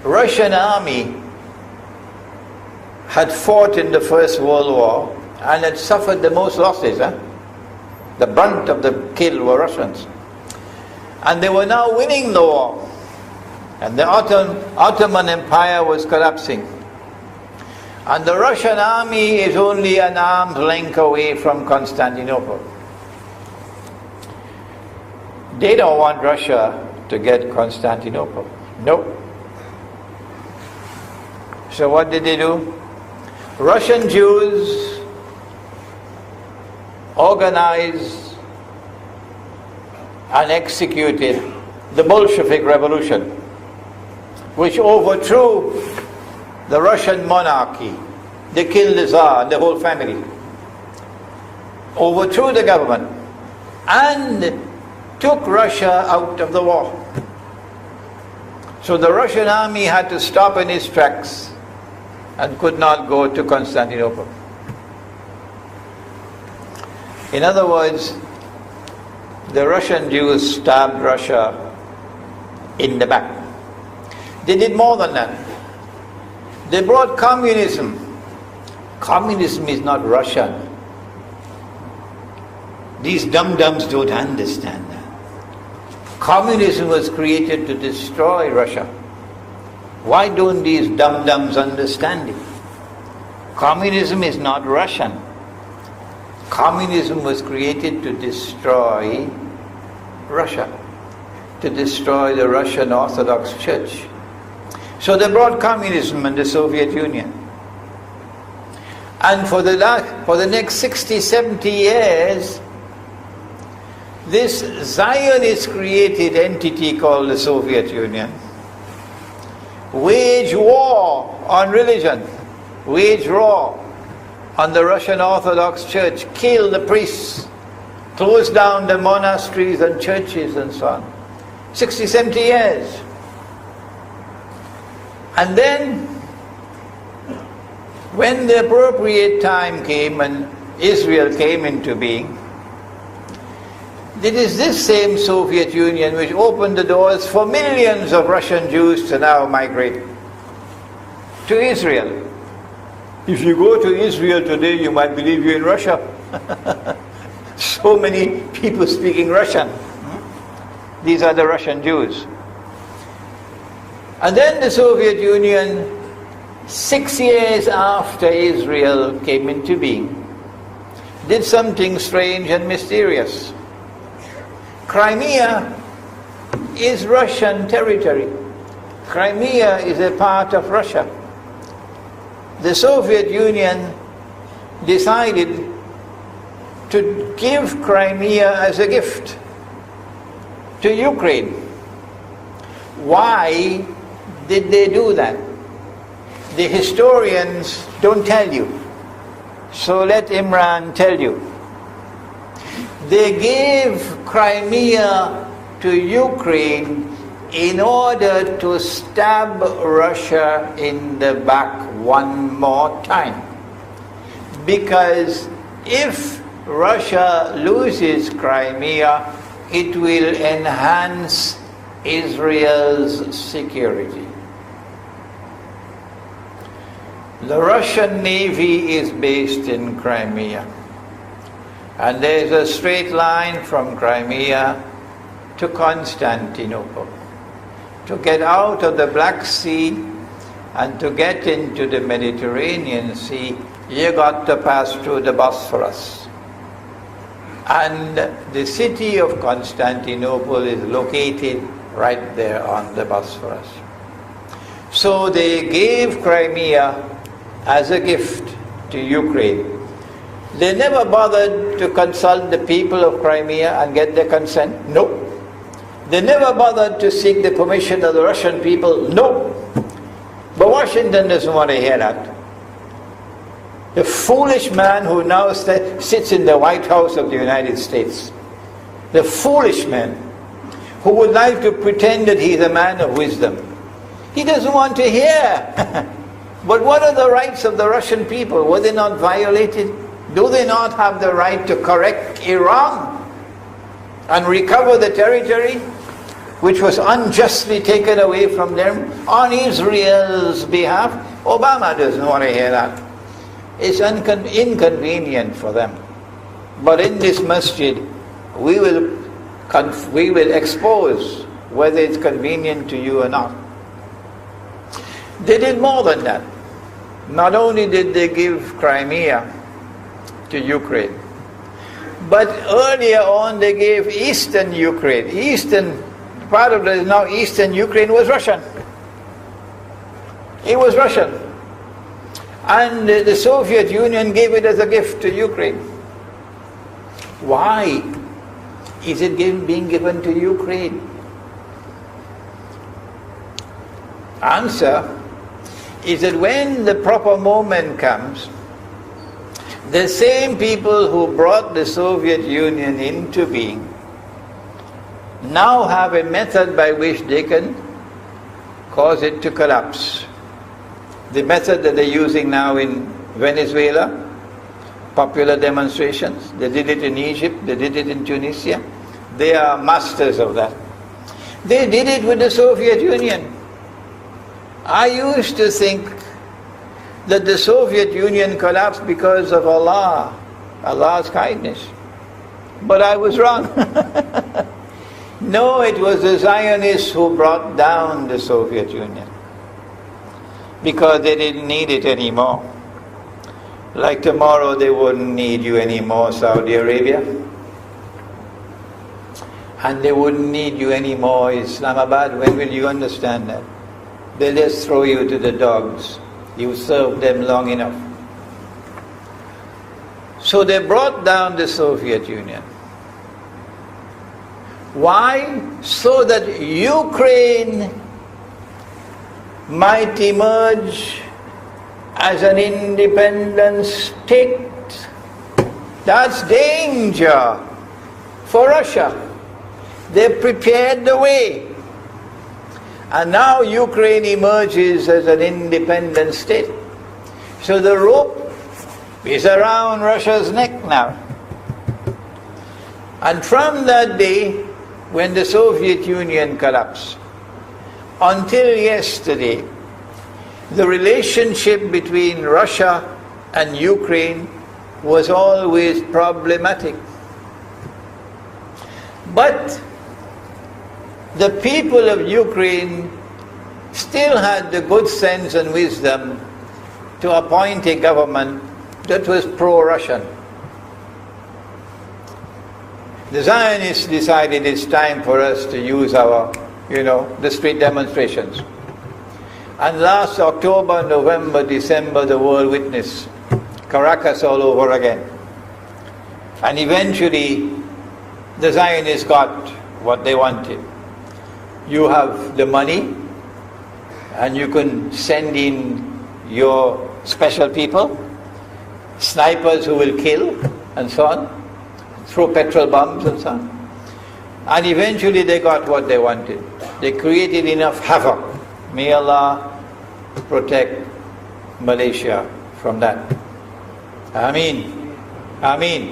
Russian army had fought in the First World War and had suffered the most losses. The brunt of the kill were Russians. And they were now winning the war. And the Ottoman Empire was collapsing. And the Russian army is only an arm's length away from Constantinople. They don't want Russia to get Constantinople. Nope. So what did they do? Russian Jews organized and executed the Bolshevik Revolution, which overthrew the Russian monarchy. They killed the Tsar and the whole family, overthrew the government, and took Russia out of the war. So the Russian army had to stop in its tracks and could not go to Constantinople. In other words, the Russian Jews stabbed Russia in the back. They did more than that. They brought communism. Communism is not Russian. These dum-dums don't understand that. Communism was created to destroy Russia. Why don't these dum-dums understand it? Communism is not Russian. Communism was created to destroy Russia, to destroy the Russian Orthodox Church. So they brought communism in the Soviet Union. And for the next 60, 70 years, this Zionist-created entity called the Soviet Union waged war on religion, waged war on the Russian Orthodox Church, killed the priests, closed down the monasteries and churches and so on. 60, 70 years. And then, when the appropriate time came and Israel came into being, it is this same Soviet Union which opened the doors for millions of Russian Jews to now migrate to Israel. If you go to Israel today, you might believe you're in Russia. So many people speaking Russian. These are the Russian Jews. And then the Soviet Union, 6 years after Israel came into being, did something strange and mysterious. Crimea is Russian territory. Crimea is a part of Russia. The Soviet Union decided to give Crimea as a gift to Ukraine. Why did they do that? The historians don't tell you. So let Imran tell you. They gave Crimea to Ukraine in order to stab Russia in the back one more time. Because if Russia loses Crimea, it will enhance Israel's security. The Russian Navy is based in Crimea. And there is a straight line from Crimea to Constantinople. To get out of the Black Sea and to get into the Mediterranean Sea, you got to pass through the Bosphorus. And the city of Constantinople is located right there on the Bosphorus. So they gave Crimea as a gift to Ukraine. They never bothered to consult the people of Crimea and get their consent. No. They never bothered to seek the permission of the Russian people. No. But Washington doesn't want to hear that. The foolish man who now sits in the White House of the United States, the foolish man who would like to pretend that he's a man of wisdom, he doesn't want to hear. But what are the rights of the Russian people? Were they not violated? Do they not have the right to correct Iran and recover the territory? which was unjustly taken away from them on Israel's behalf. Obama doesn't want to hear that. It's inconvenient for them. But in this masjid, we will expose whether it's convenient to you or not. They did more than that. Not only did they give Crimea to Ukraine, but earlier on they gave eastern Ukraine. Eastern, part of the now eastern Ukraine was Russian. It was Russian. And the Soviet Union gave it as a gift to Ukraine. Why is it being given to Ukraine? Answer is that when the proper moment comes, the same people who brought the Soviet Union into being now have a method by which they can cause it to collapse. The method that they're using now in Venezuela, popular demonstrations, they did it in Egypt, they did it in Tunisia. They are masters of that. They did it with the Soviet Union. I used to think that the Soviet Union collapsed because of Allah's kindness. But I was wrong. No, it was the Zionists who brought down the Soviet Union, because they didn't need it anymore. Like tomorrow they wouldn't need you anymore, Saudi Arabia. And they wouldn't need you anymore, Islamabad. When will you understand that? They'll just throw you to the dogs. You served them long enough. So they brought down the Soviet Union. Why? So that Ukraine might emerge as an independent state. That's danger for Russia. They prepared the way. And now Ukraine emerges as an independent state. So the rope is around Russia's neck now. And from that day, when the Soviet Union collapsed, until yesterday, the relationship between Russia and Ukraine was always problematic. But the people of Ukraine still had the good sense and wisdom to appoint a government that was pro-Russian. The Zionists decided it's time for us to use our, the street demonstrations. And last October, November, December, the world witnessed Caracas all over again. And eventually, the Zionists got what they wanted. You have the money, and you can send in your special people, snipers who will kill, and so on, throw petrol bombs and so on. And eventually they got what they wanted. They created enough havoc. May Allah protect Malaysia from that. Ameen. Ameen.